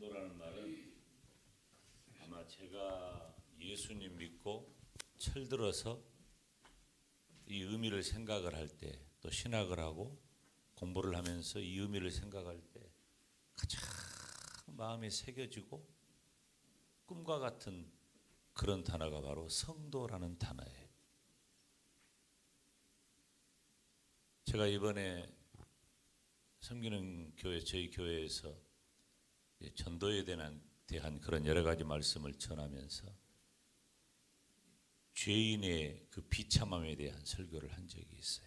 성도라는 말은 아마 제가 예수님 믿고 철들어서 이 의미를 생각을 할 때, 또 신학을 하고 공부를 하면서 이 의미를 생각할 때 가장 마음에 새겨지고 꿈과 같은 그런 단어가 바로 성도라는 단어예요. 제가 이번에 섬기는 교회, 저희 교회에서 전도에 대한 그런 여러 가지 말씀을 전하면서 죄인의 그 비참함에 대한 설교를 한 적이 있어요.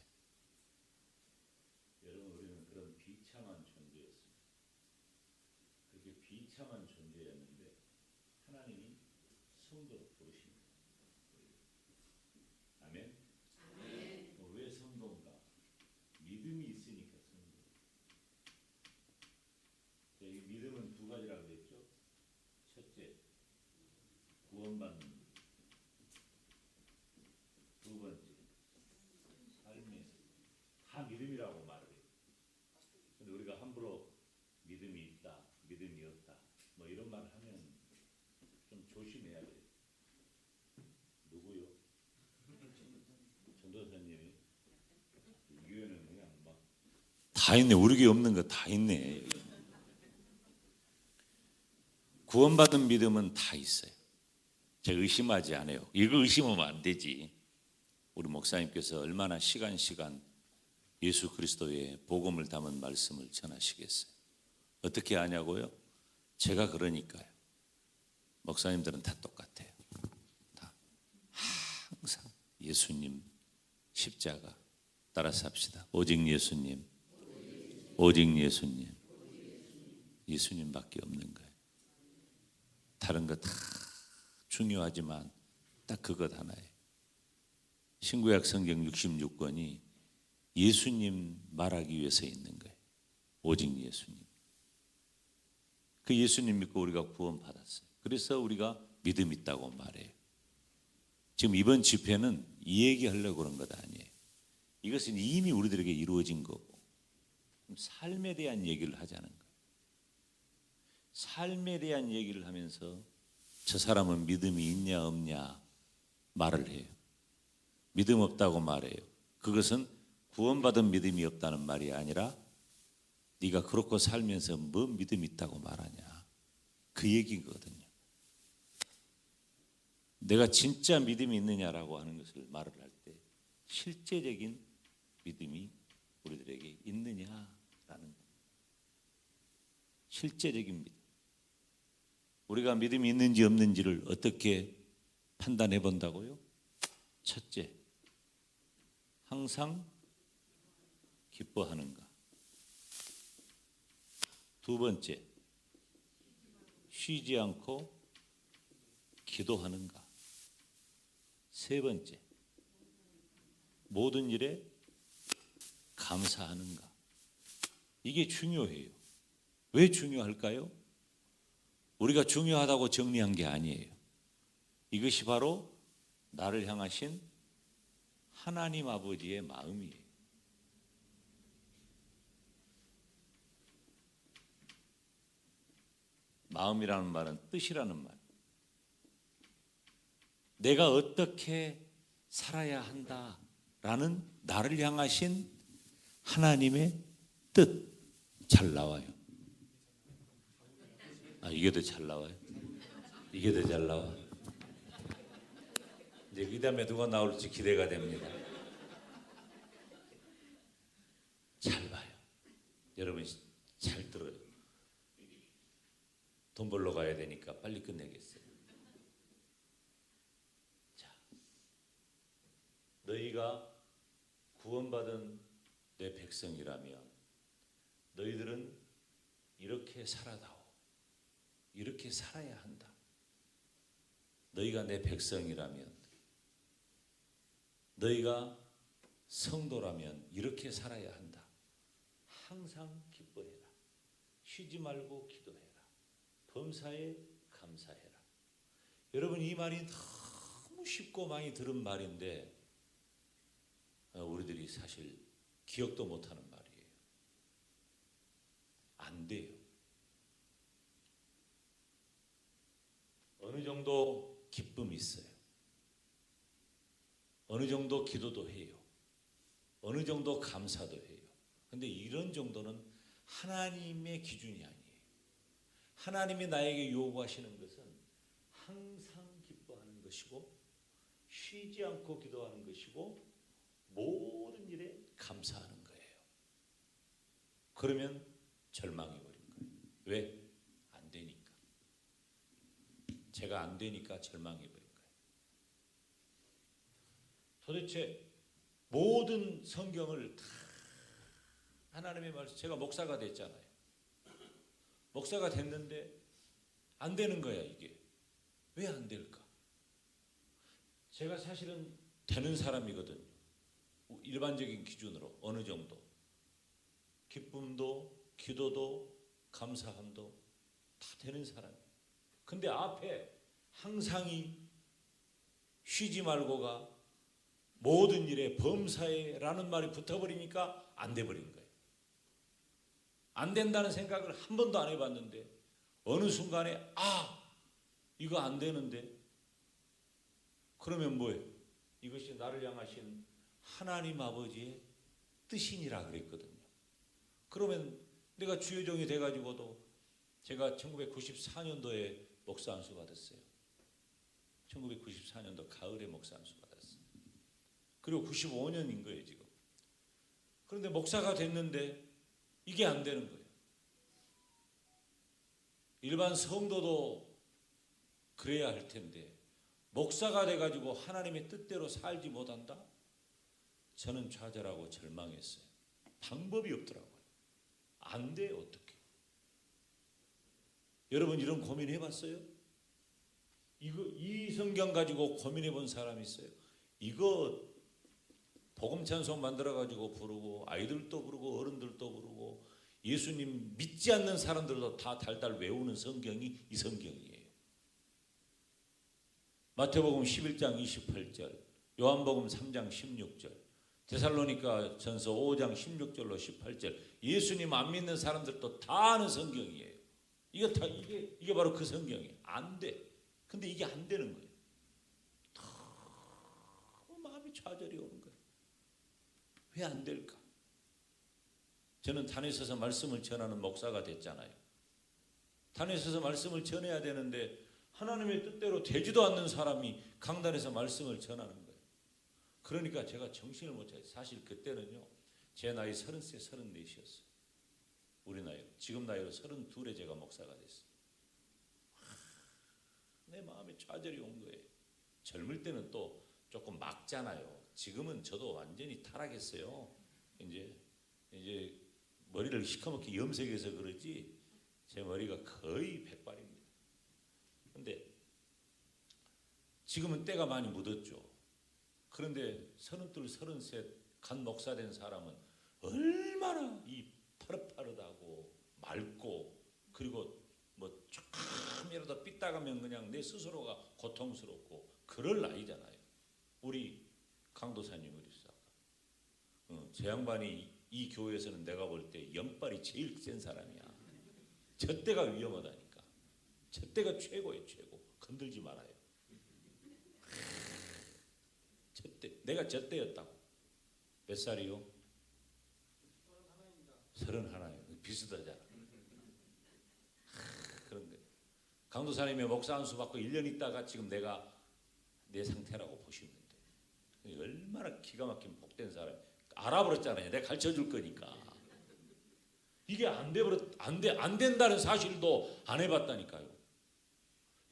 여러분, 우리는 그런 비참한 존재였습니다. 그렇게 비참한 존재였는데 하나님이 성도로 부르십니다. 아멘. 왜 성도인가? 믿음이 있으니까 성도. 이 믿음은 두 가지라고 했죠. 첫째, 구원받는 것. 두 번째, 삶에서 다 믿음이라고 말을 해요. 근데 우리가 함부로 믿음이 있다, 믿음이 없다, 뭐 이런 말 하면 좀 조심해야 돼요. 누구요? 전도사님이. 이 교회는 그냥 막 다 있네. 우리 교회 없는 거 다 있네. 구원받은 믿음은 다 있어요. 제가 의심하지 않아요. 이거 의심하면 안 되지. 우리 목사님께서 얼마나 시간 예수 그리스도의 복음을 담은 말씀을 전하시겠어요. 어떻게 아냐고요? 제가 그러니까요. 목사님들은 다 똑같아요. 다 항상 예수님 십자가 따라서 합시다. 오직 예수님, 오직 예수님, 예수님밖에 없는 거예요. 다른 거 다 중요하지만 딱 그것 하나예요. 신구약 성경 66권이 예수님 말하기 위해서 있는 거예요. 오직 예수님. 그 예수님 믿고 우리가 구원받았어요. 그래서 우리가 믿음 있다고 말해요. 지금 이번 집회는 이 얘기하려고 그런 것 아니에요. 이것은 이미 우리들에게 이루어진 거고 삶에 대한 얘기를 하자는 거예요. 삶에 대한 얘기를 하면서 저 사람은 믿음이 있냐 없냐 말을 해요. 믿음 없다고 말해요. 그것은 구원받은 믿음이 없다는 말이 아니라 네가 그렇고 살면서 뭐 믿음 있다고 말하냐, 그 얘기거든요. 내가 진짜 믿음이 있느냐라고 하는 것을 말을 할 때 실제적인 믿음이 우리들에게 있느냐라는 거예요. 실제적인 믿음. 우리가 믿음이 있는지 없는지를 어떻게 판단해 본다고요? 첫째, 항상 기뻐하는가? 두 번째, 쉬지 않고 기도하는가? 세 번째, 모든 일에 감사하는가? 이게 중요해요. 왜 중요할까요? 우리가 중요하다고 정리한 게 아니에요. 이것이 바로 나를 향하신 하나님 아버지의 마음이에요. 마음이라는 말은 뜻이라는 말. 내가 어떻게 살아야 한다라는 나를 향하신 하나님의 뜻. 잘 나와요. 이게 더 잘 나와요. 이게 더 잘 나와. 이제 이 다음에 누가 나올지 기대가 됩니다. 잘 봐요. 여러분 잘 들어요. 돈 벌러 가야 되니까 빨리 끝내겠어요. 자, 너희가 구원받은 내 백성이라면 너희들은 이렇게 살아다오. 이렇게 살아야 한다. 너희가 내 백성이라면, 너희가 성도라면 이렇게 살아야 한다. 항상 기뻐해라. 쉬지 말고 기도해라. 범사에 감사해라. 여러분, 이 말이 너무 쉽고 많이 들은 말인데 우리들이 사실 기억도 못하는 말이에요. 안 돼요. 어느 정도 기쁨이 있어요. 어느 정도 기도도 해요. 어느 정도 감사도 해요. 근데 이런 정도는 하나님의 기준이 아니에요. 하나님이 나에게 요구하시는 것은 항상 기뻐하는 것이고 쉬지 않고 기도하는 것이고 모든 일에 감사하는 거예요. 그러면 절망해버린 거예요. 왜? 안 되니까. 제가 안 되니까 절망해버린 거예요. 도대체 모든 성경을 다 하나님의 말씀, 제가 목사가 됐잖아요. 목사가 됐는데 안 되는 거야 이게. 왜 안 될까? 제가 사실은 되는 사람이거든요. 일반적인 기준으로 어느 정도 기쁨도 기도도 감사함도 다 되는 사람이에요. 근데 앞에 항상이 쉬지 말고가 모든 일에 범사에라는 말이 붙어버리니까 안 돼버린 거예요. 안 된다는 생각을 한 번도 안 해봤는데 어느 순간에 이거 안 되는데 그러면 뭐예요? 이것이 나를 향하신 하나님 아버지의 뜻이니라 그랬거든요. 그러면 내가 주여종이 돼가지고도 제가 1994년도에 목사 안수 받았어요. 1994년도 가을에 목사 안수 받았어요. 그리고 95년인 거예요 지금. 그런데 목사가 됐는데 이게 안 되는 거예요. 일반 성도도 그래야 할 텐데 목사가 돼가지고 하나님의 뜻대로 살지 못한다? 저는 좌절하고 절망했어요. 방법이 없더라고요. 안 돼 어떻게? 여러분 이런 고민 해봤어요? 이 성경 가지고 고민해 본 사람이 있어요? 이거 복음 찬송 만들어 가지고 부르고 아이들도 부르고 어른들도 부르고 예수님 믿지 않는 사람들도 다 달달 외우는 성경이 이 성경이에요. 마태복음 11장 28절, 요한복음 3장 16절, 데살로니가 전서 5장 16절로 18절, 예수님 안 믿는 사람들도 다 아는 성경이에요. 이게 바로 그 성경이에요. 안 돼. 근데 이게 안 되는 거예요. 너무 마음이 좌절이 오는 거예요. 왜 안 될까? 저는 단에 서서 말씀을 전하는 목사가 됐잖아요. 단에 서서 말씀을 전해야 되는데 하나님의 뜻대로 되지도 않는 사람이 강단에서 말씀을 전하는 거예요. 그러니까 제가 정신을 못 차려요. 사실 그때는요. 제 나이 30세, 34이었어요. 우리 나이로. 지금 나이로 32에 제가 목사가 됐어요. 내 마음에 좌절이 온 거예요. 젊을 때는 또 조금 막잖아요. 지금은 저도 완전히 타락했어요. 이제 머리를 시커멓게 염색해서 그러지 제 머리가 거의 백발입니다. 근데 지금은 때가 많이 묻었죠. 그런데 32, 33 간 목사 된 사람은 얼마나 이 파릇파릇하고 맑고 그리고 뭐 조금이라도 삐딱하면 그냥 내 스스로가 고통스럽고 그럴 나이잖아요. 우리 강도사님 우리 제 양반이 이 교회에서는 내가 볼 때 영빨이 제일 센 사람이야. 저 때가 위험하다니까. 저 때가 최고예요 최고. 건들지 말아요. 저 때, 내가 저 때였다고. 몇 살이요? 31이요. 비슷하잖아. 그런 거예요. 강도사님의 목사 안수 받고 1년 있다가 지금 내가 내 상태라고 보시면 돼요. 얼마나 기가 막힌 복된 사람. 알아버렸잖아요. 내가 가르쳐 줄 거니까. 이게 안 된다는 사실도 안 해봤다니까요.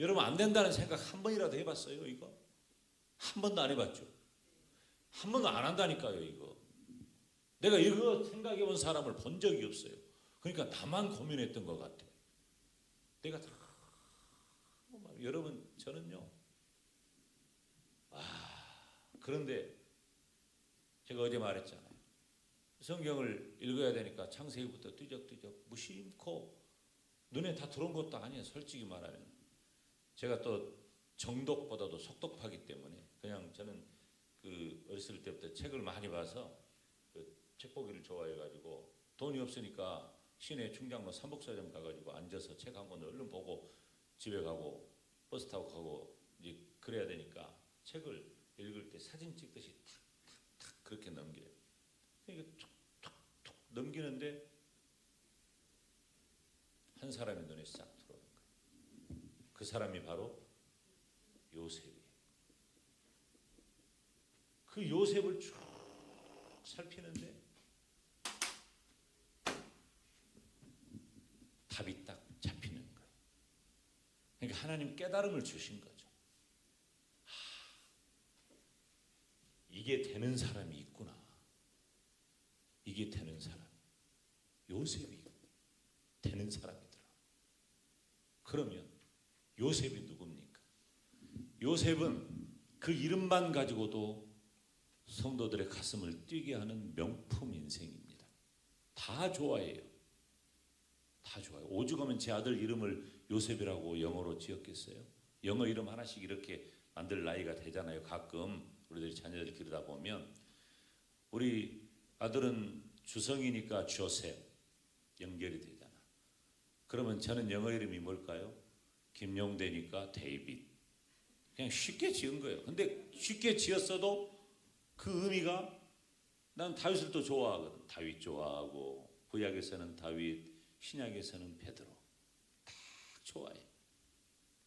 여러분 안 된다는 생각 한 번이라도 해봤어요 이거? 한 번도 안 해봤죠. 한 번도 안 한다니까요 이거. 내가 이거 생각해 본 사람을 본 적이 없어요. 그러니까 나만 고민했던 것 같아. 내가 다 여러분 저는요. 그런데 제가 어제 말했잖아요. 성경을 읽어야 되니까 창세기부터 뒤적뒤적 무심코 눈에 다 들어온 것도 아니에요. 솔직히 말하면. 제가 또 정독보다도 속독파기 때문에 그냥 저는 그 어렸을 때부터 책을 많이 봐서 그 책 보기를 좋아해가지고 돈이 없으니까 시내 충장로 삼복서점 가가지고 앉아서 책 한 권을 얼른 보고 집에 가고 버스 타고 가고 이제 그래야 되니까 책을 읽을 때 사진 찍듯이 탁탁탁 그렇게 넘겨요. 그러니까 툭툭툭 넘기는데 한 사람의 눈에 싹 들어오는 거예요. 그 사람이 바로 요셉이에요. 그 요셉을 쭉 살피는데 답이 딱 잡히는 거예요. 그러니까 하나님 깨달음을 주신 거죠. 이게 되는 사람이 있구나. 이게 되는 사람. 요셉이 되는 사람이더라. 그러면 요셉이 누굽니까? 요셉은 그 이름만 가지고도 성도들의 가슴을 뛰게 하는 명품 인생입니다. 다 좋아해요. 다 좋아요. 오죽하면 제 아들 이름을 요셉이라고 영어로 지었겠어요? 영어 이름 하나씩 이렇게 만들 나이가 되잖아요. 가끔 우리들이 자녀들 기르다 보면 우리 아들은 주성이니까 조셉 연결이 되잖아. 그러면 저는 영어 이름이 뭘까요? 김용대니까 데이빗. 그냥 쉽게 지은 거예요. 근데 쉽게 지었어도 그 의미가 난 다윗을 또 좋아하거든. 다윗 좋아하고 구약에서는 다윗, 신약에서는 베드로 다 좋아해.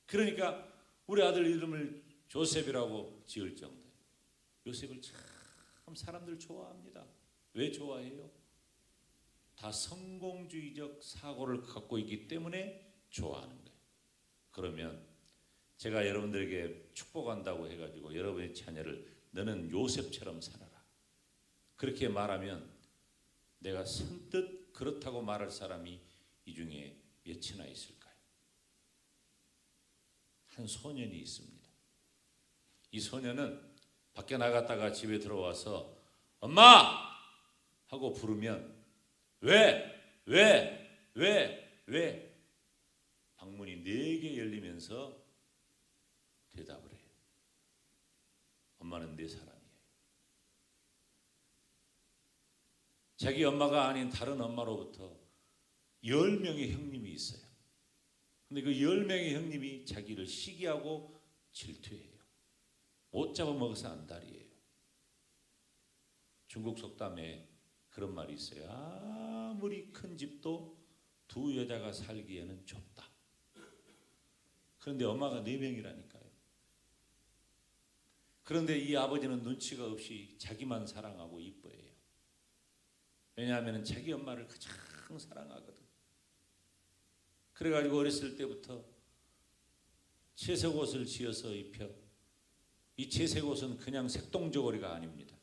그러니까 우리 아들 이름을 조셉이라고 지을 정도예요. 요셉을 참 사람들 좋아합니다. 왜 좋아해요? 다 성공주의적 사고를 갖고 있기 때문에 좋아하는 거예요. 그러면 제가 여러분들에게 축복한다고 해가지고 여러분의 자녀를 너는 요셉처럼 살아라 그렇게 말하면 내가 선뜻 그렇다고 말할 사람이 이 중에 몇이나 있을까요? 한 소년이 있습니다. 이 소년은 밖에 나갔다가 집에 들어와서 엄마! 하고 부르면 왜? 방문이 4개 열리면서 대답을 해요. 엄마는 내 사람이에요. 자기 엄마가 아닌 다른 엄마로부터 10명의 형님이 있어요. 근데 그 10명의 형님이 자기를 시기하고 질투해요. 못 잡아먹어서 안달이에요. 중국 속담에 그런 말이 있어요. 아무리 큰 집도 2 여자가 살기에는 좁다. 그런데 엄마가 4명이라니까요. 그런데 이 아버지는 눈치가 없이 자기만 사랑하고 이뻐해요. 왜냐하면 자기 엄마를 가장 사랑하거든. 그래가지고 어렸을 때부터 채색옷을 지어서 입혀. 이 채색옷은 그냥 색동저고리가 아닙니다.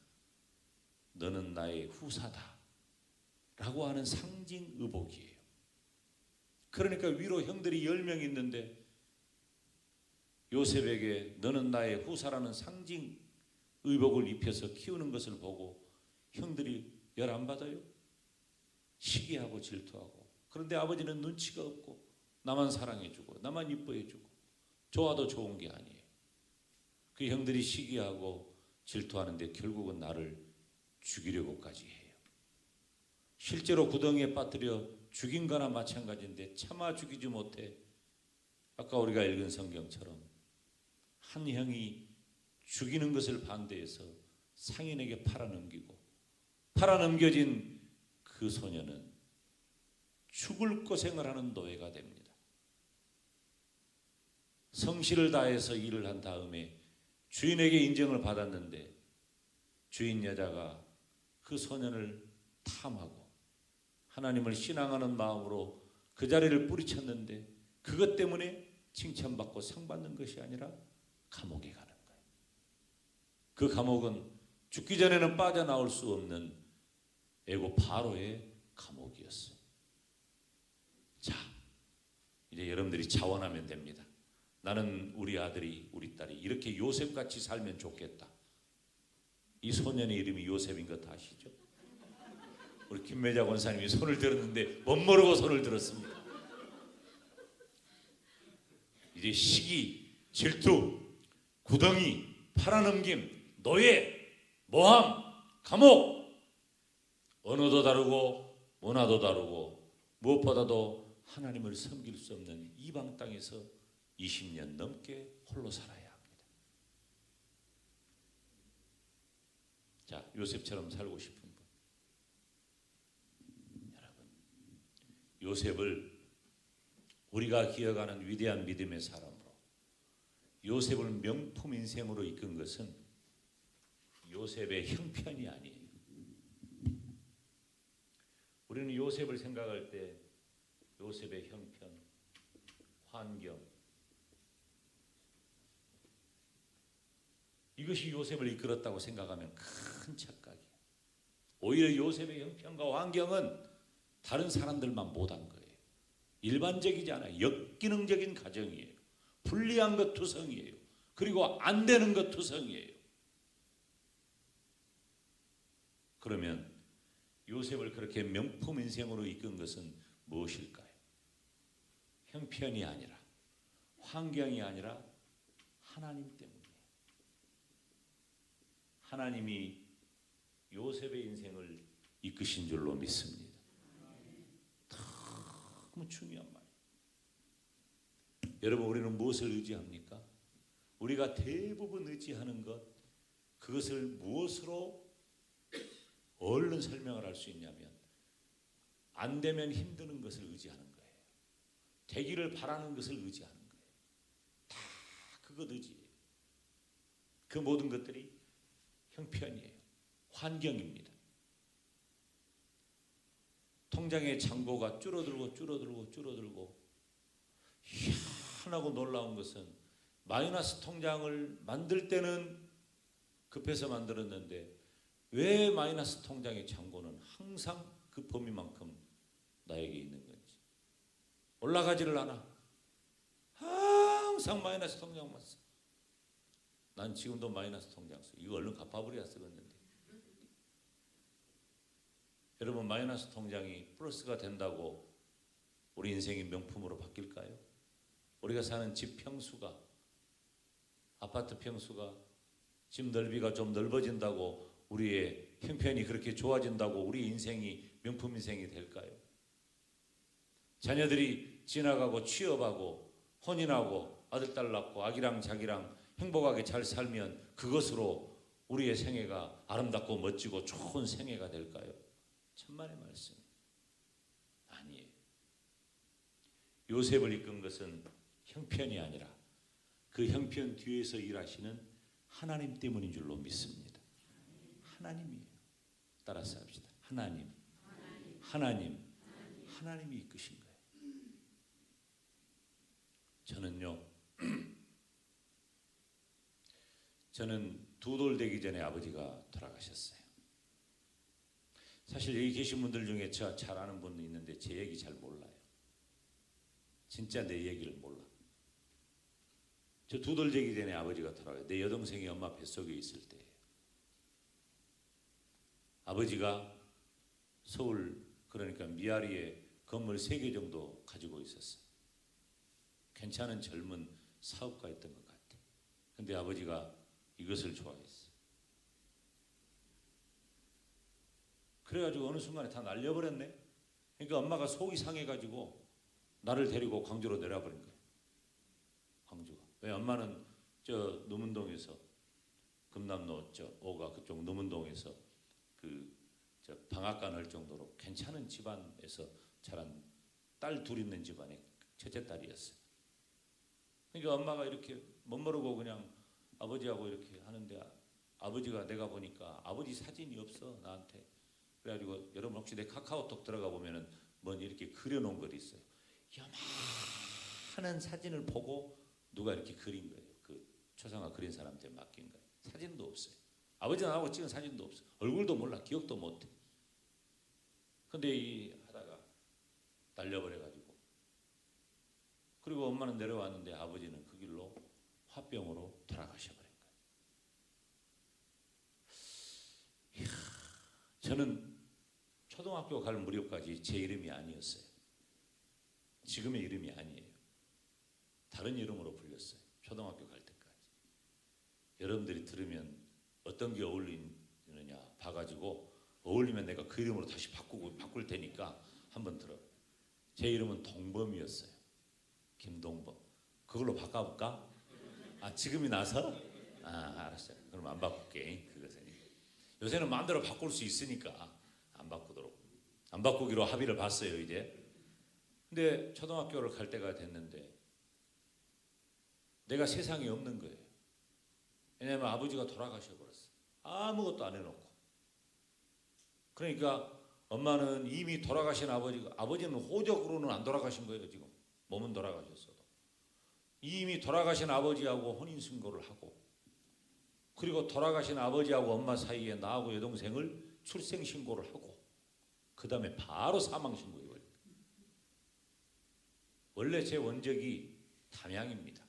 너는 나의 후사다 라고 하는 상징 의복이에요. 그러니까 위로 형들이 10명 있는데 요셉에게 너는 나의 후사라는 상징 의복을 입혀서 키우는 것을 보고 형들이 열 안 받아요? 시기하고 질투하고. 그런데 아버지는 눈치가 없고 나만 사랑해주고 나만 이뻐해주고 좋아도 좋은 게 아니에요. 그 형들이 시기하고 질투하는데 결국은 나를 죽이려고까지 해요. 실제로 구덩이에 빠뜨려 죽인 거나 마찬가지인데 차마 죽이지 못해 아까 우리가 읽은 성경처럼 한 형이 죽이는 것을 반대해서 상인에게 팔아넘기고 팔아넘겨진 그 소녀는 죽을 고생을 하는 노예가 됩니다. 성실을 다해서 일을 한 다음에 주인에게 인정을 받았는데 주인 여자가 그 소년을 탐하고 하나님을 신앙하는 마음으로 그 자리를 뿌리쳤는데 그것 때문에 칭찬받고 상 받는 것이 아니라 감옥에 가는 거예요. 그 감옥은 죽기 전에는 빠져나올 수 없는 애고 바로의 감옥이었어요. 자, 이제 여러분들이 자원하면 됩니다. 나는 우리 아들이 우리 딸이 이렇게 요셉같이 살면 좋겠다. 이 소년의 이름이 요셉인 것 아시죠? 우리 김매자 권사님이 손을 들었는데 못 모르고 손을 들었습니다. 이제 시기, 질투, 구덩이, 팔아넘김, 노예, 모함, 감옥, 언어도 다르고 문화도 다르고 무엇보다도 하나님을 섬길 수 없는 이방 땅에서 20년 넘게 홀로 살아야 합니다. 자, 요셉처럼 살고 싶은 분, 여러분, 요셉을 우리가 기억하는 위대한 믿음의 사람으로, 요셉을 명품 인생으로 이끈 것은 요셉의 형편이 아니에요. 우리는 요셉을 생각할 때 요셉의 형편, 환경, 이것이 요셉을 이끌었다고 생각하면 큰 착각이에요. 오히려 요셉의 형편과 환경은 다른 사람들만 못한 거예요. 일반적이지 않아요. 역기능적인 가정이에요. 불리한 것 투성이에요. 그리고 안 되는 것 투성이에요. 그러면 요셉을 그렇게 명품 인생으로 이끈 것은 무엇일까요? 형편이 아니라, 환경이 아니라 하나님 때문이에요. 하나님이 요셉의 인생을 이끄신 줄로 믿습니다. 너무 중요한 말이에요. 여러분, 우리는 무엇을 의지합니까? 우리가 대부분 의지하는 것, 그것을 무엇으로 얼른 설명을 할 수 있냐면, 안 되면 힘드는 것을 의지하는 거예요. 되기를 바라는 것을 의지하는 거예요. 다 그것 의지예요. 그 모든 것들이 형편이에요. 환경입니다. 통장의 잔고가 줄어들고 희한하고 놀라운 것은 마이너스 통장을 만들 때는 급해서 만들었는데 왜 마이너스 통장의 잔고는 항상 그 범위만큼 나에게 있는 건지, 올라가지를 않아. 항상 마이너스 통장만 써. 난 지금도 마이너스 통장 써. 이거 얼른 갚아버려야 쓰겠는데. 여러분, 마이너스 통장이 플러스가 된다고 우리 인생이 명품으로 바뀔까요? 우리가 사는 집 평수가, 아파트 평수가, 집 넓이가 좀 넓어진다고 우리의 형편이 그렇게 좋아진다고 우리 인생이 명품 인생이 될까요? 자녀들이 지나가고 취업하고 혼인하고 아들 딸 낳고 아기랑 자기랑 행복하게 잘 살면 그것으로 우리의 생애가 아름답고 멋지고 좋은 생애가 될까요? 천만의 말씀. 아니에요. 요셉을 이끈 것은 형편이 아니라 그 형편 뒤에서 일하시는 하나님 때문인 줄로 믿습니다. 하나님이에요. 따라서 합시다. 하나님이 이끄신 거예요. 저는 두 돌 되기 전에 아버지가 돌아가셨어요. 사실 여기 계신 분들 중에 저 잘 아는 분도 있는데 제 얘기 잘 몰라요. 진짜 내 얘기를 몰라. 저 두 돌 되기 전에 아버지가 돌아가요. 내 여동생이 엄마 뱃속에 있을 때예요. 아버지가 서울, 그러니까 미아리에 건물 3개 정도 가지고 있었어요. 괜찮은 젊은 사업가였던 것 같아요. 근데 아버지가 이것을 좋아했어요. 그래가지고 어느 순간에 다 날려버렸네. 그러니까 엄마가 속이 상해가지고 나를 데리고 광주로 내려버린 거예요. 광주가. 왜? 엄마는 저 노문동에서, 금남로 저 5가 그쪽 노문동에서 저 방앗간 할 정도로 괜찮은 집안에서 자란 딸 둘 있는 집안의 첫째 딸이었어요. 그러니까 엄마가 이렇게 멋모르고 그냥 아버지하고 이렇게 하는데, 아버지가 내가 보니까 아버지 사진이 없어 나한테. 그래가지고 여러분 혹시 내 카카오톡 들어가 보면은 뭔 이렇게 그려놓은 글이 있어요. 요만한 사진을 보고 누가 이렇게 그린 거예요. 그 초상화 그린 사람한테 맡긴 거예요. 사진도 없어요. 아버지 나하고 찍은 사진도 없어요. 얼굴도 몰라. 기억도 못해. 근데 이 하다가 날려버려가지고, 그리고 엄마는 내려왔는데 아버지는 그 길로 화병으로 돌아가셔버린 거예요. 저는 초등학교 갈 무렵까지 제 이름이 아니었어요. 지금의 이름이 아니에요. 다른 이름으로 불렸어요. 초등학교 갈 때까지. 여러분들이 들으면 어떤 게 어울리느냐 봐가지고 어울리면 내가 그 이름으로 다시 바꿀 테니까 한번 들어. 제 이름은 동범이었어요. 김동범. 그걸로 바꿔볼까? 지금이 나서? 알았어요. 그럼 안 바꿀게. 그것은 요새는 마음대로 바꿀 수 있으니까 안 바꾸도록. 안 바꾸기로 합의를 봤어요 이제. 근데 초등학교를 갈 때가 됐는데 내가 세상에 없는 거예요. 왜냐하면 아버지가 돌아가셔버렸어. 아무것도 안 해놓고. 그러니까 엄마는 이미 돌아가신 아버지는 호적으로는 안 돌아가신 거예요 지금. 몸은 돌아가셨어도. 이미 돌아가신 아버지하고 혼인신고를 하고, 그리고 돌아가신 아버지하고 엄마 사이에 나하고 여동생을 출생신고를 하고, 그 다음에 바로 사망신고해요. 원래 제 원적이 담양입니다.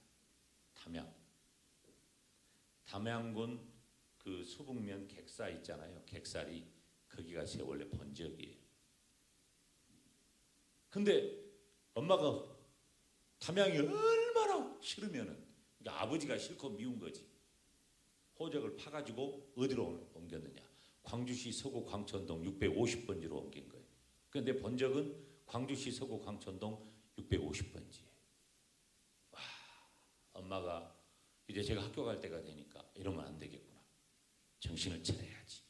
담양군 그 수북면 객사 있잖아요. 객살이 거기가 제 원래 본적이에요. 근데 엄마가 담양이 얼마나 싫으면은, 그러니까 아버지가 싫고 미운 거지. 호적을 파가지고 어디로 옮겼느냐? 광주시 서구 광천동 650번지로 옮긴 거예요. 그런데 본적은 광주시 서구 광천동 650번지에. 와, 엄마가 이제 제가 학교 갈 때가 되니까 이러면 안 되겠구나. 정신을 차려야지.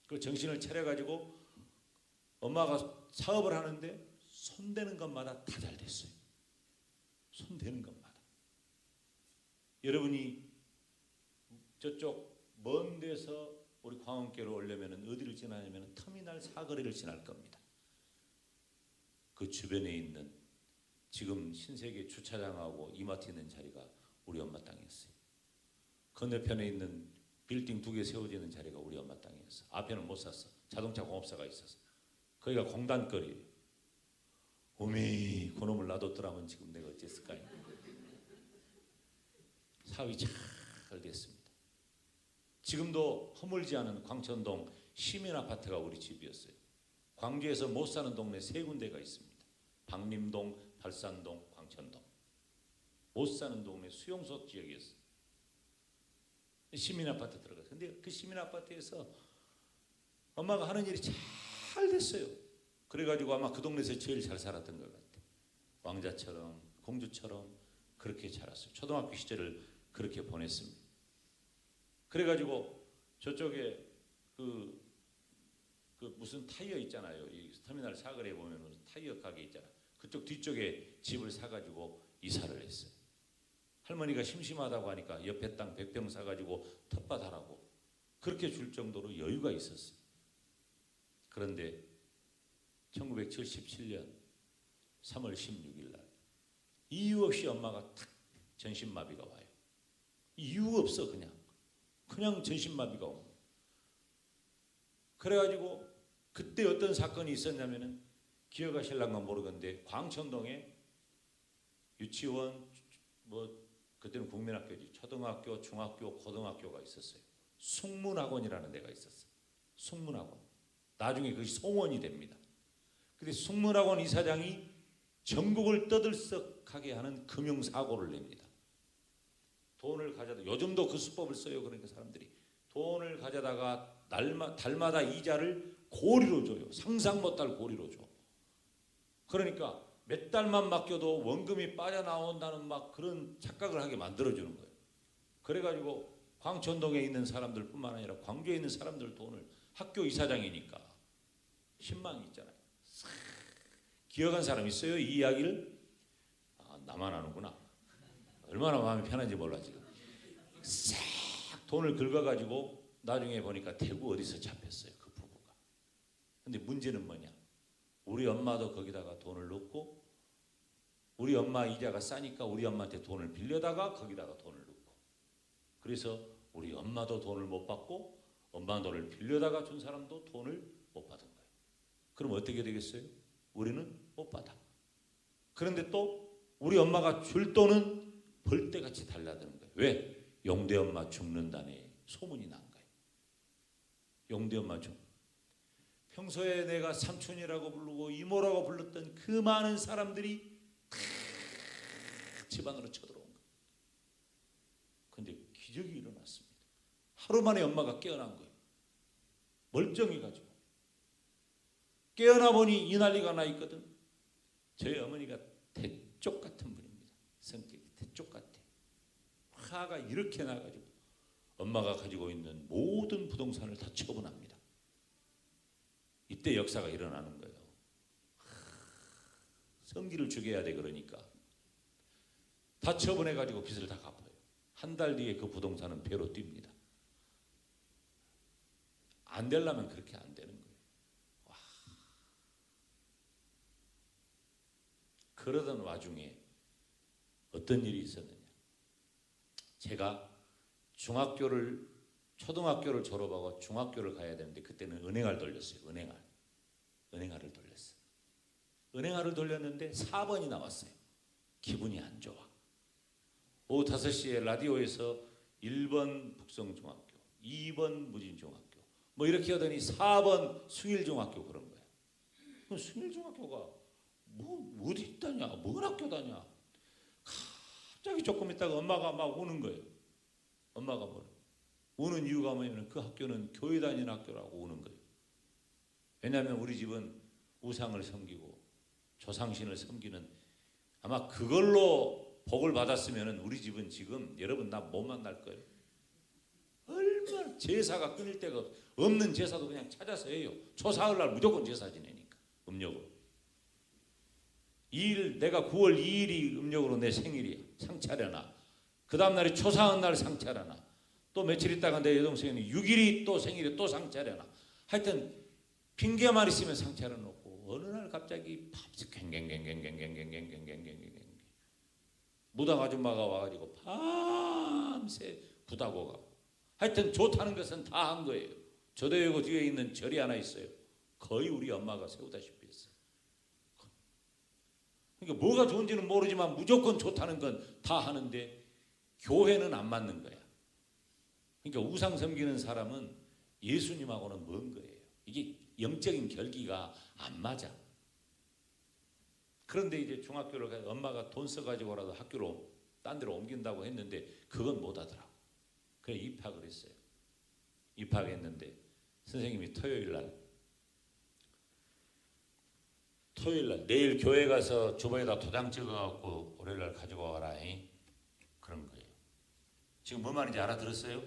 그 정신을 차려가지고 엄마가 사업을 하는데 손대는 것마다 다 잘 됐어요. 손대는 것마다. 여러분이 저쪽 먼 데서 우리 광원교로 오려면 어디를 지나냐면 터미널 사거리를 지날 겁니다. 그 주변에 있는 지금 신세계 주차장하고 이마트 있는 자리가 우리 엄마 땅이었어요. 건너편에 있는 빌딩 2개 세워지는 자리가 우리 엄마 땅이었어. 앞에는 못 샀어. 자동차 공업사가 있었어. 거기가 공단거리예요. 어메, 그놈을 놔뒀더라면 지금 내가 어땠을까요? 사업이 잘 됐습니다. 지금도 허물지 않은 광천동 시민아파트가 우리 집이었어요. 광주에서 못 사는 동네 3군데가 있습니다. 박림동, 발산동, 광천동. 못 사는 동네 수용소 지역이었어요. 시민아파트 들어갔어요. 근데 그 시민아파트에서 엄마가 하는 일이 잘 됐어요. 그래가지고 아마 그 동네에서 제일 잘 살았던 것 같아요. 왕자처럼 공주처럼 그렇게 자랐어요. 초등학교 시절을 그렇게 보냈습니다. 그래가지고 저쪽에 그 무슨 타이어 있잖아요. 이 터미널 사거리에 보면 무슨 타이어 가게 있잖아요. 그쪽 뒤쪽에 집을 사가지고 이사를 했어요. 할머니가 심심하다고 하니까 옆에 땅 100평 사가지고 텃밭하라고 그렇게 줄 정도로 여유가 있었어요. 그런데 1977년 3월 16일 날 이유 없이 엄마가 탁 전신마비가 와요. 이유가 없어. 그냥 전신마비가 옵니다. 그래가지고 그때 어떤 사건이 있었냐면은 기억하실랑가 모르겠는데 광천동에 유치원 그때는 국민학교지, 초등학교, 중학교, 고등학교가 있었어요. 숙문학원이라는 데가 있었어요. 숙문학원. 나중에 그것이 송원이 됩니다. 근데 숙문학원 이사장이 전국을 떠들썩하게 하는 금융사고를 냅니다. 돈을 가져다, 요즘도 그 수법을 써요. 그러니까 사람들이 돈을 가져다가 달마다 이자를 고리로 줘요. 상상 못할 고리로 줘. 그러니까 몇 달만 맡겨도 원금이 빠져나온다는 막 그런 착각을 하게 만들어주는 거예요. 그래가지고 광천동에 있는 사람들뿐만 아니라 광주에 있는 사람들 돈을, 학교 이사장이니까 신망이 있잖아요. 기억한 사람 있어요? 이 이야기를? 나만 아는구나. 얼마나 마음이 편한지 몰라 지금. 싹 돈을 긁어가지고 나중에 보니까 대구 어디서 잡혔어요. 그 부부가. 근데 문제는 뭐냐? 우리 엄마도 거기다가 돈을 넣고, 우리 엄마 이자가 싸니까 우리 엄마한테 돈을 빌려다가 거기다가 돈을 넣고, 그래서 우리 엄마도 돈을 못 받고 엄마 돈을 빌려다가 준 사람도 돈을 못 받은 거예요. 그럼 어떻게 되겠어요? 우리는 못 받아. 그런데 또 우리 엄마가 줄 돈은 벌떼같이 달라드는 거예요. 왜? 용대 엄마 죽는다네 소문이 난 거예요. 용대 엄마 죽. 평소에 내가 삼촌이라고 부르고 이모라고 불렀던 그 많은 사람들이 다 집안으로 쳐들어온 거예요. 그런데 기적이 일어났습니다. 하루 만에 엄마가 깨어난 거예요. 멀쩡해가지고. 깨어나 보니 이 난리가 나 있거든. 저희 어머니가 대쪽 같은 분입니다. 성격이 대쪽 같아. 화가 이렇게 나가지고 엄마가 가지고 있는 모든 부동산을 다 처분합니다. 이때 역사가 일어나는 거예요. 성기를 죽여야 돼. 그러니까 다 처분해가지고 빚을 다 갚아요. 한 달 뒤에 그 부동산은 배로 뜁니다. 안 되려면 그렇게 안 되는 거예요. 와. 그러던 와중에 어떤 일이 있었느냐. 제가 초등학교를 졸업하고 중학교를 가야 되는데 그때는 은행알 돌렸어요. 은행알을 돌렸어요. 은행알을 돌렸는데 4번이 나왔어요. 기분이 안 좋아. 오후 5시에 라디오에서 1번 북성중학교, 2번 무진중학교 뭐 이렇게 하더니 4번 숭일중학교 그런 거야. 그럼 숭일중학교가 뭐 어디 있다냐, 뭔 학교 다냐. 갑자기 조금 있다가 엄마가 막 우는 거예요. 엄마가 우는 이유가 뭐냐면 그 학교는 교회 다니는 학교라고 우는 거예요. 왜냐하면 우리 집은 우상을 섬기고 조상신을 섬기는, 아마 그걸로 복을 받았으면 우리 집은 지금 여러분 나 못 만날 거예요. 얼마나 제사가 끊일 데가 없는 제사도 그냥 찾아서 해요. 초사흘날 무조건 제사 지내니까 음력으로. 내가 9월 2일이 음력으로 내 생일이야. 상차려나. 그 다음날이 초사흔날 상차려나. 또 며칠 있다가 내 여동생이 6일이 또 생일에 또 상차려나. 하여튼 핑계만 있으면 상차려 놓고 어느 날 갑자기 갱갱갱갱갱갱갱갱갱갱갱갱 무당 아줌마가 와가지고 밤새 부다고 가고, 하여튼 좋다는 것은 다 한 거예요. 저대고 뒤에 있는 절이 하나 있어요. 거의 우리 엄마가 세우다시피 했어요. 그러니까 뭐가 좋은지는 모르지만 무조건 좋다는 건 다 하는데 교회는 안 맞는 거야. 그러니까 우상 섬기는 사람은 예수님하고는 먼 거예요. 이게 영적인 결기가 안 맞아. 그런데 이제 중학교를 가서 엄마가 돈 써가지고라도 학교로 딴 데로 옮긴다고 했는데 그건 못 하더라고. 그래서 입학을 했어요. 입학했는데 선생님이 토요일 날 내일 교회 가서 주머니에다 도장 찍어갖고 월요일 날 가지고 와라. 그런 거예요. 지금 뭔 말인지 알아들었어요?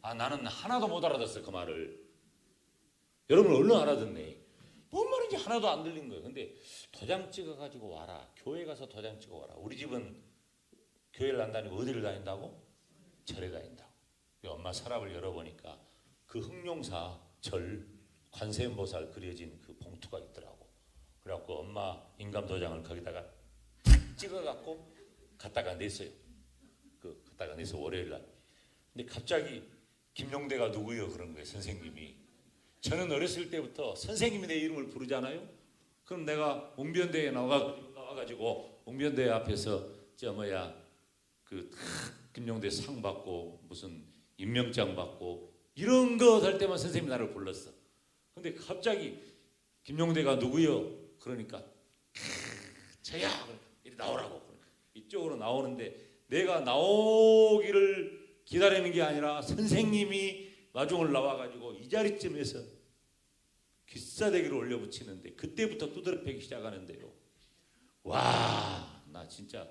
나는 하나도 못 알아듣었어요. 그 말을. 여러분 얼른 알아듣네. 뭔 말인지 하나도 안 들린 거예요. 근데 도장 찍어가지고 와라. 교회 가서 도장 찍어 와라. 우리 집은 교회를 안 다니고 어디를 다닌다고? 절에 다닌다고. 엄마 서랍을 열어보니까 그 흑룡사 절 관세음보살 그려진 그 봉투가 있더라고. 그래갖고 엄마 인감 도장을 거기다가 탁 찍어갖고 갖다가 냈어요. 갖다가 내서 월요일 날. 근데 갑자기 김용대가 누구요? 그런 거예요. 선생님이. 저는 어렸을 때부터 선생님이 내 이름을 부르잖아요. 그럼 내가 웅변대에 나와가지고 웅변대 앞에서 김용대 상 받고 무슨 임명장 받고 이런 거 할 때만 선생님이 나를 불렀어. 근데 갑자기 김용대가 누구요? 그러니까 저야 이리 나오라고. 이쪽으로 나오는데 내가 나오기를 기다리는 게 아니라 선생님이 마중을 나와가지고 이 자리쯤에서 기싸대기를 올려붙이는데 그때부터 두드러 패기 시작하는데요. 와, 나 진짜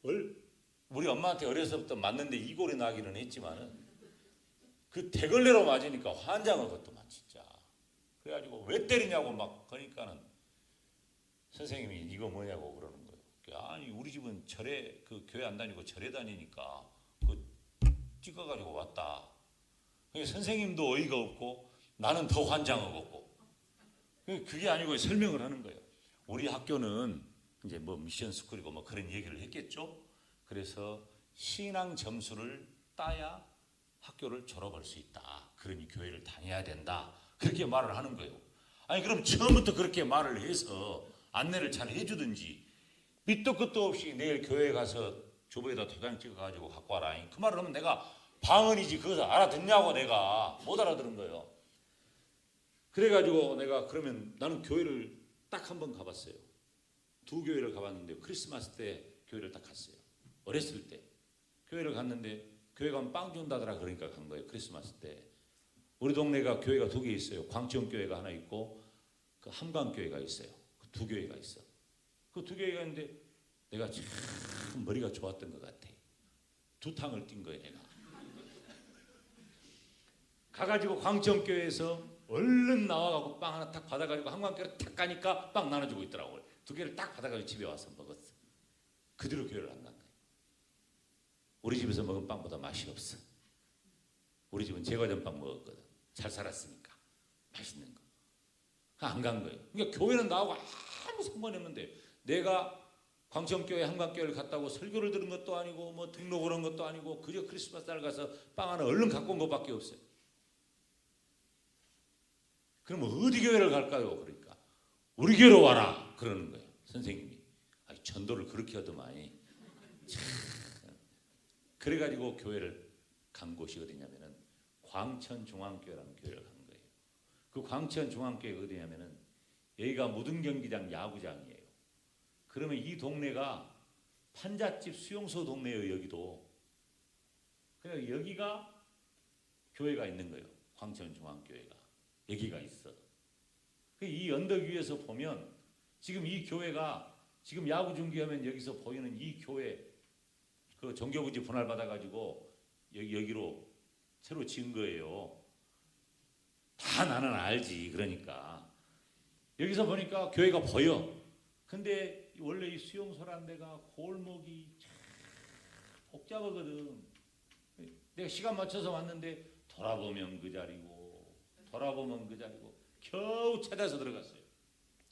우리 엄마한테 어려서부터 맞는데 이골이 나기는 했지만은 그 대걸레로 맞으니까 환장하겠더만 진짜. 그래가지고 왜 때리냐고 막 그러니까는 선생님이 이거 뭐냐고 그러는 거예요. 아니 우리 집은 절에 교회 안 다니고 절에 다니니까 찍어가지고 왔다. 선생님도 어이가 없고 나는 더 환장하고. 그게 아니고 설명을 하는 거예요. 우리 학교는 이제 미션 스쿨이고 그런 얘기를 했겠죠. 그래서 신앙 점수를 따야 학교를 졸업할 수 있다. 그러니 교회를 다녀야 된다. 그렇게 말을 하는 거예요. 아니 그럼 처음부터 그렇게 말을 해서 안내를 잘 해주든지 밑도 끝도 없이 내일 교회에 가서 주보에다 도장 찍어가지고 갖고 와라. 그 말을 하면 내가 방언이지 그것을 알아듣냐고. 내가 못 알아들은 거예요. 그래가지고 내가 그러면 나는 교회를 딱 한 번 가봤어요. 2교회를 가봤는데 크리스마스 때 교회를 딱 갔어요. 어렸을 때 교회를 갔는데 교회 가면 빵 준다더라. 그러니까 간 거예요. 크리스마스 때. 우리 동네가 교회가 2개 있어요. 광천교회가 하나 있고 그 함광교회가 있어요. 그 2교회가 있어. 그 두 개가 있는데 내가 참 머리가 좋았던 것 같아. 두 탕을 뛴 거예요 내가. 가가지고 광천교회에서 얼른 나와가고 빵 하나 탁 받아가지고 한광교회를 탁 가니까 빵 나눠주고 있더라고요. 두 개를 딱 받아가지고 집에 와서 먹었어. 그 뒤로 교회를 안 간 거예요. 우리 집에서 먹은 빵보다 맛이 없어. 우리 집은 제과점 빵 먹었거든. 잘 살았으니까 맛있는 거. 안 간 거예요. 그러니까 교회는 나하고 아무 상관이 없는데 내가 광천교회 한강교회를 갔다고 설교를 들은 것도 아니고 뭐 등록을 한 것도 아니고 그저 크리스마스 날 가서 빵 하나 얼른 갖고 온 것밖에 없어요. 그럼 어디 교회를 갈까요? 그러니까 우리 교회로 와라 그러는 거예요. 선생님이. 전도를 그렇게 하더만이. 그래가지고 교회를 간 곳이 어디냐면은 광천중앙교회라는 교회를 간 거예요. 그 광천중앙교회가 어디냐면은 여기가 무등경기장 야구장이에요. 그러면 이 동네가 판잣집 수용소 동네예요. 여기도. 그래서 여기가 교회가 있는 거예요. 광천중앙교회가. 여기가 있어. 이 언덕 위에서 보면 지금 이 교회가 지금 야구 중계하면 여기서 보이는 이 교회 그 종교부지 분할 받아가지고 여기로 새로 지은 거예요. 다 나는 알지. 그러니까 여기서 보니까 교회가 보여. 근데 원래 이 수용소라는 데가 골목이 참 복잡하거든. 내가 시간 맞춰서 왔는데 돌아보면 그 자리고 돌아보면 그 자리고 겨우 찾아서 들어갔어요.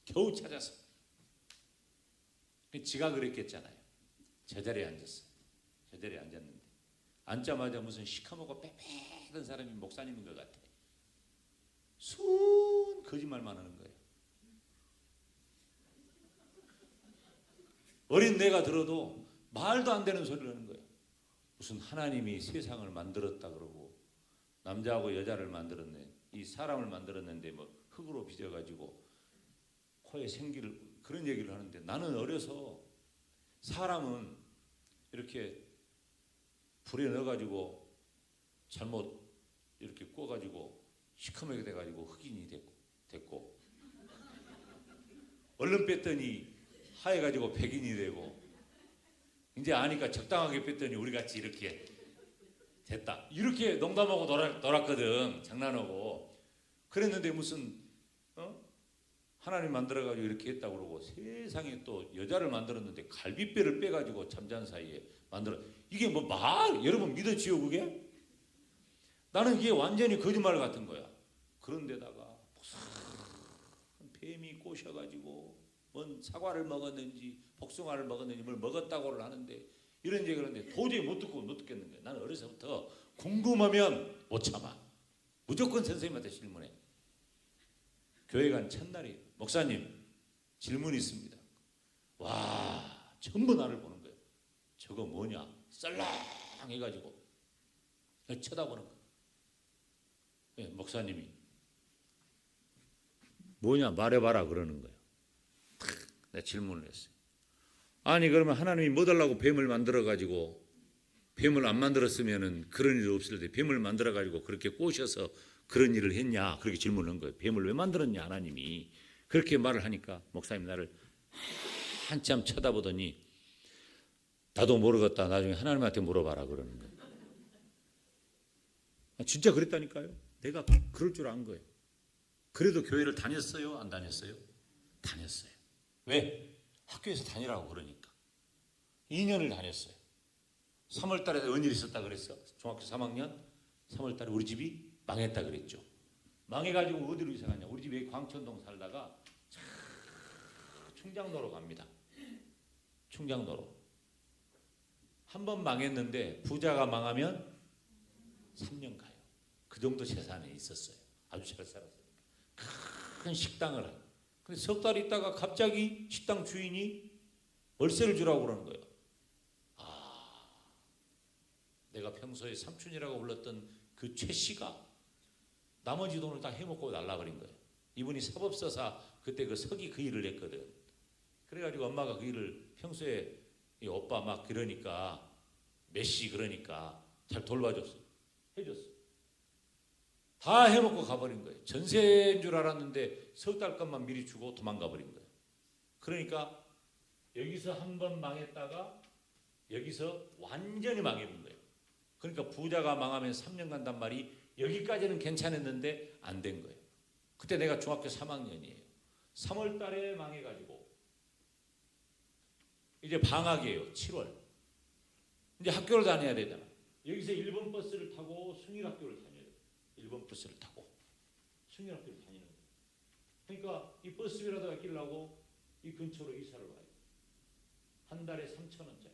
겨우 찾아서. 지가 그랬겠잖아요. 저 자리에 앉았어요. 저 자리에 앉았는데 앉자마자 무슨 시커멓고 빼빼던 사람이 목사님인 것 같아. 순 거짓말만 하는 거예요. 어린 내가 들어도 말도 안 되는 소리를 하는 거예요. 무슨 하나님이 세상을 만들었다 그러고 남자하고 여자를 만들었네. 이 사람을 만들었는데 뭐 흙으로 빚어가지고 코에 생기를 그런 얘기를 하는데 나는 어려서 사람은 이렇게 불에 넣어가지고 잘못 이렇게 구워가지고 시커멓게 돼가지고 흑인이 됐고 얼른 뺐더니 하얘가지고 백인이 되고 이제 아니까 적당하게 뺐더니 우리같이 이렇게 됐다. 이렇게 농담하고 놀았거든. 장난하고. 그랬는데 무슨 하나님 만들어가지고 이렇게 했다고 그러고 세상에 또 여자를 만들었는데 갈비뼈를 빼가지고 잠자는 사이에 만들어. 이게 뭐 말 여러분 믿어지요 그게? 나는 이게 완전히 거짓말 같은 거야. 그런데다가 무슨 뱀이 꼬셔가지고 뭔 사과를 먹었는지 복숭아를 먹었는지 뭘 먹었다고를 하는데 이런 얘기를 하는데 도저히 못 듣겠는 거야. 나는 어려서부터 궁금하면 못 참아. 무조건 선생님한테 질문해. 교회 간 첫날이에요. 목사님 질문이 있습니다. 와 전부 나를 보는 거예요. 저거 뭐냐 썰렁해가지고 쳐다보는 거예요. 네, 목사님이 뭐냐 말해봐라 그러는 거예요. 내가 질문을 했어요. 아니 그러면 하나님이 뭐 달라고 뱀을 만들어가지고 뱀을 안 만들었으면은 그런 일이 없을 때 뱀을 만들어가지고 그렇게 꼬셔서 그런 일을 했냐 그렇게 질문을 한 거예요. 뱀을 왜 만들었냐 하나님이. 그렇게 말을 하니까 목사님 나를 한참 쳐다보더니 나도 모르겠다 나중에 하나님한테 물어봐라 그러는 거예요. 진짜 그랬다니까요. 내가 그럴 줄 안 거예요. 그래도 교회를 다녔어요 안 다녔어요? 다녔어요. 왜? 학교에서 다니라고 그러니까 2년을 다녔어요. 3월 달에 어느 일이 있었다 그랬어. 중학교 3학년 3월 달에 우리 집이 망했다 그랬죠. 망해가지고 어디로 이사 갔냐. 우리 집이 광천동 살다가 충장로로 갑니다. 충장로로. 한 번 망했는데 부자가 망하면 3년 가요. 그 정도 재산이 있었어요. 아주 잘 살았어요. 큰 식당을 해요. 근데 석 달 있다가 갑자기 식당 주인이 월세를 주라고 그러는 거예요. 내가 평소에 삼촌이라고 불렀던 그 최 씨가 나머지 돈을 다 해먹고 날라버린 거예요. 이분이 사법서사 그때 그 서기 그 일을 했거든. 그래가지고 엄마가 그 일을 평소에 이 오빠 막 그러니까 메시 그러니까 잘 돌봐줬어. 해줬어. 다 해먹고 가버린 거예요. 전세인 줄 알았는데 석 달 것만 미리 주고 도망가 버린 거예요. 그러니까 여기서 한 번 망했다가 여기서 완전히 망해본 거예요. 그러니까 부자가 망하면 3년 간단 말이 여기까지는 괜찮았는데 안 된 거예요. 그때 내가 중학교 3학년이에요. 3월 달에 망해가지고 이제 방학이에요. 7월. 이제 학교를 다녀야 되잖아. 여기서 1번 버스를 타고 숭일학교를 다녀요. 1번 버스를 타고 숭일학교를 다니는 거예요. 그러니까 이 버스비라도 아끼려고 이 근처로 이사를 와요. 한 달에 3,000원짜리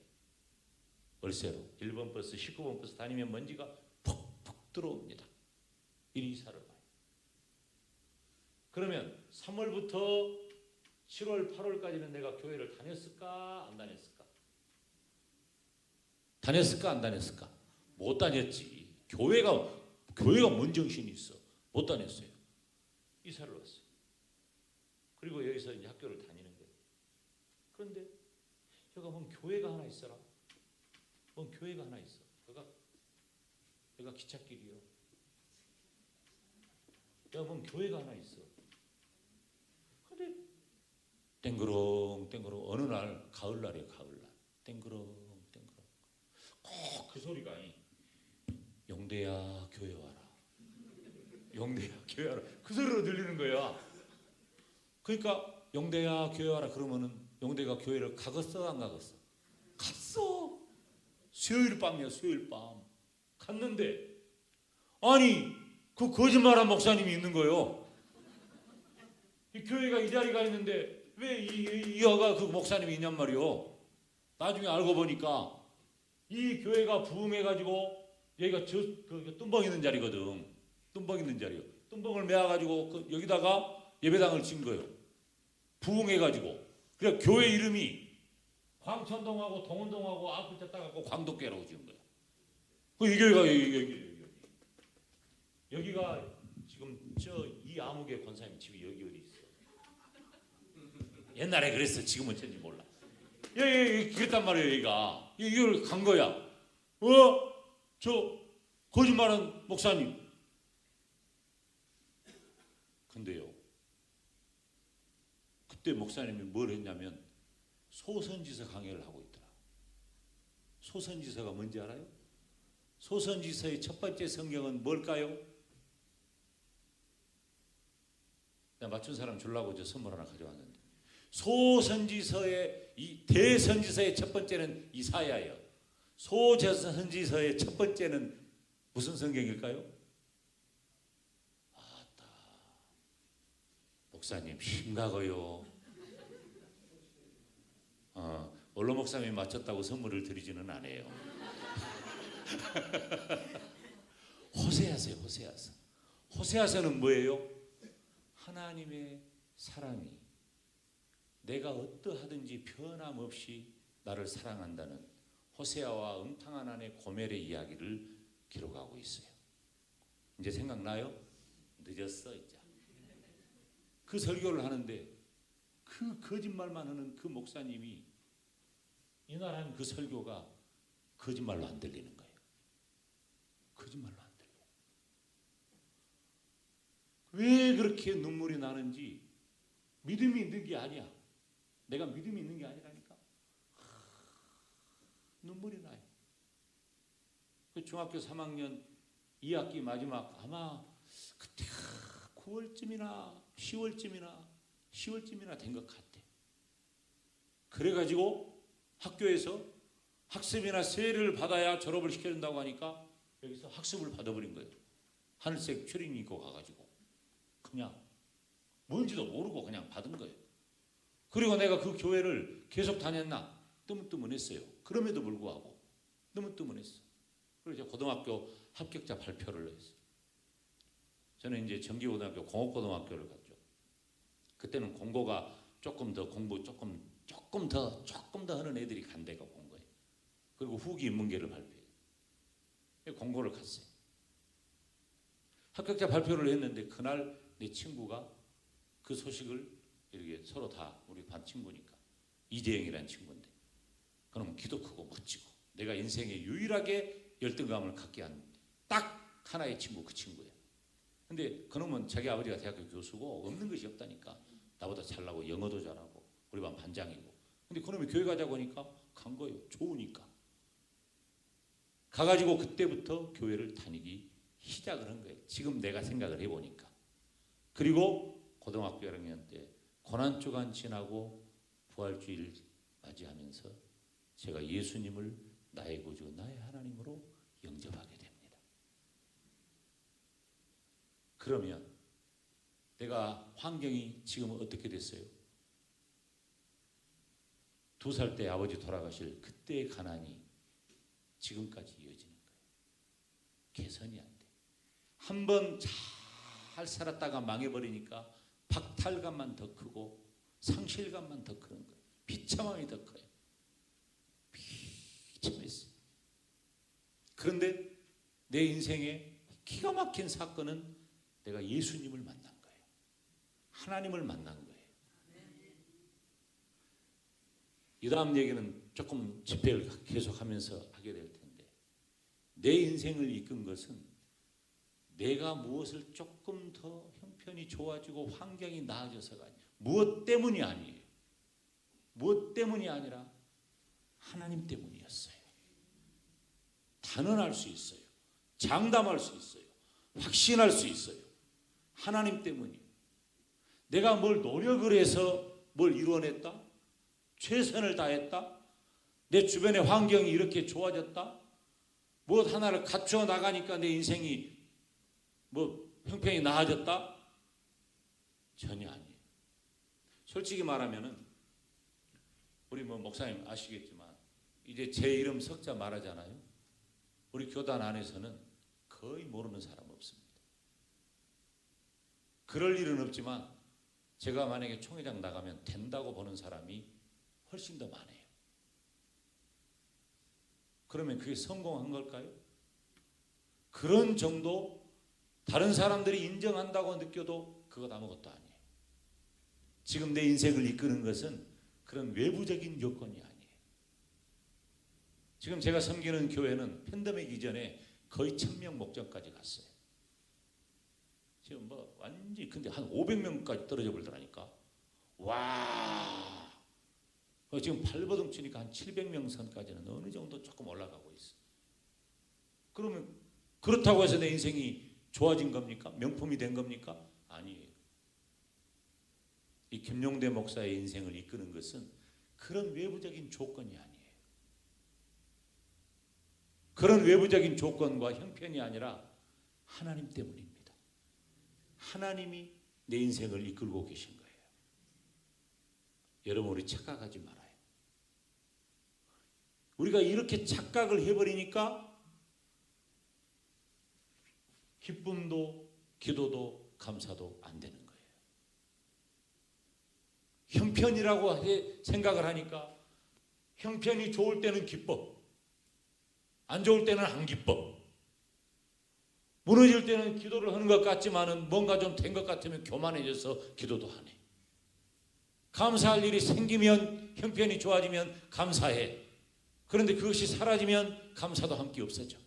월세로 1번 버스, 19번 버스 다니면 먼지가 푹푹 들어옵니다. 이 이사를 와요. 그러면 3월부터 7월, 8월까지는 내가 교회를 다녔을까 안 다녔을까? 다녔을까 안 다녔을까? 못 다녔지. 교회가 뭔 정신이 있어? 못 다녔어요. 이사를 왔어요. 그리고 여기서 이제 학교를 다니는 거예요. 그런데 여기가 뭔 교회가 하나 있어라. 뭔 교회가 하나 있어. 여기가 기찻길이요. 여기 뭔 교회가 하나 있어. 근데 땡그렁 어느 날 가을날이에요. 가을날 땡그렁 꼭 그 소리가 영대야 교회 와라. 영대야 교회 와라. 그 소리로 들리는 거야. 그러니까 영대야 교회 와라 그러면은 영대가 교회를 가겠어 안 가겠어? 갔어. 수요일 밤이야. 수요일 밤 갔는데 아니 그 거짓말한 목사님이 있는 거예요. 이 교회가 이 자리가 있는데 왜 이 여가 그 목사님이 있냔 말이요. 나중에 알고 보니까 이 교회가 부흥해가지고 여기가 그 뚱벙 있는 자리거든. 뚱벙 있는 자리요. 뚱벙을 메어가지고 그 여기다가 예배당을 진 거예요. 부흥해가지고. 그래 교회 이름이 광천동하고 동원동하고 앞을 쳤다 갖고 광덕교라고 지은 거야. 그 이 교회가 여기가 지금 이 암흑의 권사님 집이 여기 어디 있어? 옛날에 그랬어. 지금은 어쩐지 몰라. 여기 그랬단 말이에요. 여기가 이걸 간 거야. 저 거짓말한 목사님. 근데요. 그때 목사님이 뭘 했냐면 소선지서 강해를 하고 있더라. 소선지서가 뭔지 알아요? 소선지서의 첫 번째 성경은 뭘까요? 내가 맞춘 사람 주려고 저 선물 하나 가져왔는데 소선지서의 이 대선지서의 첫 번째는 이사야예요. 소선지서의 첫 번째는 무슨 성경일까요? 아따 목사님 심각해요. 원로 목사님이 맞췄다고 선물을 드리지는 않아요. 호세아서요. 호세아서는 뭐예요? 하나님의 사랑이 내가 어떠하든지 변함없이 나를 사랑한다는 호세아와 음탕한 아내 고멜의 이야기를 기록하고 있어요. 이제 생각나요? 늦었어 이제. 그 설교를 하는데 그 거짓말만 하는 그 목사님이 이날 한 그 설교가 거짓말로 안 들리는 거예요. 거짓말로 안 들려. 왜 그렇게 눈물이 나는지 믿음이 있는 게 아니야. 내가 믿음이 있는 게 아니라니까. 눈물이 나요. 그 중학교 3학년 2학기 마지막 아마 그때 9월쯤이나 10월쯤이나 된 것 같아. 그래가지고 학교에서 학습이나 세례를 받아야 졸업을 시켜준다고 하니까 여기서 학습을 받아버린 거예요. 하늘색 추리닝 입고 가가지고 그냥 뭔지도 모르고 그냥 받은 거예요. 그리고 내가 그 교회를 계속 다녔나 뜨문뜨문했어요. 그럼에도 불구하고 뜨문뜨문했어. 그리고 이제 고등학교 합격자 발표를 했어요. 저는 이제 정기고등학교 공업고등학교를 갔죠. 그때는 공고가 조금 더 공부 조금 더 하는 애들이 간 데가 공고예요. 그리고 후기 인문계를 발표해요. 공고를 갔어요. 합격자 발표를 했는데 그날 내 친구가 그 소식을 이렇게 서로 다 우리 반 친구니까 이재영이라는 친구인데 그놈은 키도 크고 멋지고 내가 인생에 유일하게 열등감을 갖게 한 딱 하나의 친구 그 친구야. 근데 그놈은 자기 아버지가 대학교 교수고 없는 것이 없다니까 나보다 잘나고 영어도 잘하고 우리 반 반장이고 근데 그놈이 교회 가자고 하니까 간 거예요. 좋으니까. 가가지고 그때부터 교회를 다니기 시작을 한 거예요. 지금 내가 생각을 해보니까. 그리고 고등학교 1학년 때 고난주간 지나고 부활주일 맞이하면서 제가 예수님을 나의 구주, 나의 하나님으로 영접하게 됩니다. 그러면 내가 환경이 지금 어떻게 됐어요? 2살 때 아버지 돌아가실 그때의 가난이 지금까지 이어지는 거예요. 개선이 안 돼. 한 번 잘 살았다가 망해버리니까 박탈감만 더 크고 상실감만 더 크는 거예요. 비참함이 더 커요. 비참했어요. 그런데 내 인생에 기가 막힌 사건은 내가 예수님을 만난 거예요. 하나님을 만난 거예요. 이 다음 얘기는 조금 집회를 계속하면서 하게 될 텐데, 내 인생을 이끈 것은 내가 무엇을 조금 더 형편이 좋아지고 환경이 나아져서가 아니에요. 무엇 때문이 아니에요. 무엇 때문이 아니라 하나님 때문이었어요. 단언할 수 있어요. 장담할 수 있어요. 확신할 수 있어요. 하나님 때문이에요. 내가 뭘 노력을 해서 뭘 이뤄냈다? 최선을 다했다? 내 주변의 환경이 이렇게 좋아졌다? 무엇 하나를 갖추어 나가니까 내 인생이 형편이 나아졌다? 전혀 아니에요. 솔직히 말하면은 우리 목사님 아시겠지만 이제 제 이름 석자 말하잖아요. 우리 교단 안에서는 거의 모르는 사람 없습니다. 그럴 일은 없지만 제가 만약에 총회장 나가면 된다고 보는 사람이 훨씬 더 많아요. 그러면 그게 성공한 걸까요? 그런 정도 다른 사람들이 인정한다고 느껴도 그것 아무것도 아니에요. 지금 내 인생을 이끄는 것은 그런 외부적인 요건이 아니에요. 지금 제가 섬기는 교회는 팬데믹 이전에 거의 1000명 목전까지 갔어요. 지금 완전히 근데 한 500명까지 떨어져 버리더라니까. 와. 지금 발버둥 치니까 한 700명 선까지는 어느 정도 조금 올라가고 있어. 그러면 그렇다고 해서 내 인생이 좋아진 겁니까? 명품이 된 겁니까? 아니에요. 이 김용대 목사의 인생을 이끄는 것은 그런 외부적인 조건이 아니에요. 그런 외부적인 조건과 형편이 아니라 하나님 때문입니다. 하나님이 내 인생을 이끌고 계신 거예요. 여러분, 우리 착각하지 말아요. 우리가 이렇게 착각을 해버리니까 기쁨도 기도도 감사도 안 되는 거예요. 형편이라고 생각을 하니까 형편이 좋을 때는 기뻐, 안 좋을 때는 안 기뻐. 무너질 때는 기도를 하는 것 같지만은 뭔가 좀 된 것 같으면 교만해져서 기도도 안 해. 감사할 일이 생기면, 형편이 좋아지면 감사해. 그런데 그것이 사라지면 감사도 함께 없어져.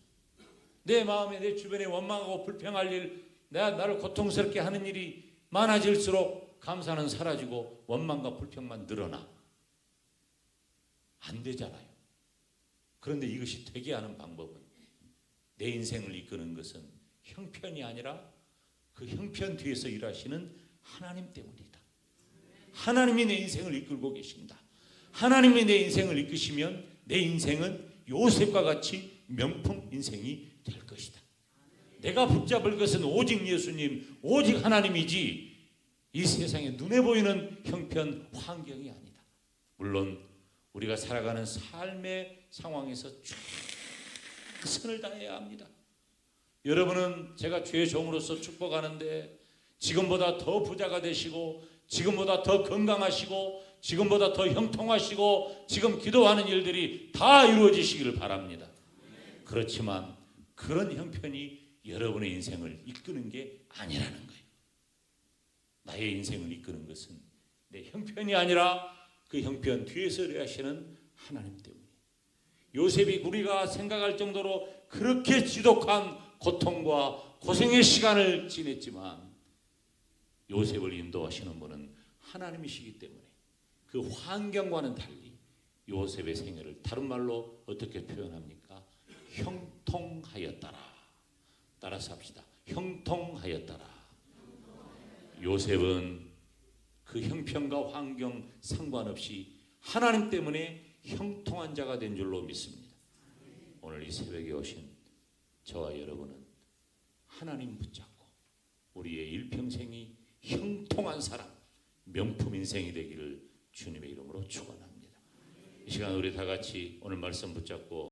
내 마음에, 내 주변에 원망하고 불평할 일, 나를 고통스럽게 하는 일이 많아질수록 감사는 사라지고 원망과 불평만 늘어나. 안 되잖아요. 그런데 이것이 되게 하는 방법은, 내 인생을 이끄는 것은 형편이 아니라 그 형편 뒤에서 일하시는 하나님 때문이다. 하나님이 내 인생을 이끌고 계신다. 하나님이 내 인생을 이끄시면 내 인생은 요셉과 같이 명품 인생이 될 것이다. 내가 붙잡을 것은 오직 예수님, 오직 하나님이지 이 세상에 눈에 보이는 형편, 환경이 아니다. 물론 우리가 살아가는 삶의 상황에서 최선을 다해야 합니다. 여러분은 제가 주의 종으로서 축복하는데 지금보다 더 부자가 되시고, 지금보다 더 건강하시고, 지금보다 더 형통하시고, 지금 기도하는 일들이 다 이루어지시기를 바랍니다. 그렇지만 그런 형편이 여러분의 인생을 이끄는 게 아니라는 거예요. 나의 인생을 이끄는 것은 내 형편이 아니라 그 형편 뒤에서 일하시는 하나님 때문이에요. 요셉이 우리가 생각할 정도로 그렇게 지독한 고통과 고생의 시간을 지냈지만 요셉을 인도하시는 분은 하나님이시기 때문에 그 환경과는 달리 요셉의 생애를 다른 말로 어떻게 표현합니까? 형통하였더라. 따라서 합시다. 형통하였더라. 요셉은 그 형편과 환경 상관없이 하나님 때문에 형통한 자가 된 줄로 믿습니다. 오늘 이 새벽에 오신 저와 여러분은 하나님 붙잡고 우리의 일평생이 형통한 사람, 명품 인생이 되기를 주님의 이름으로 축원합니다. 이 시간 우리 다 같이 오늘 말씀 붙잡고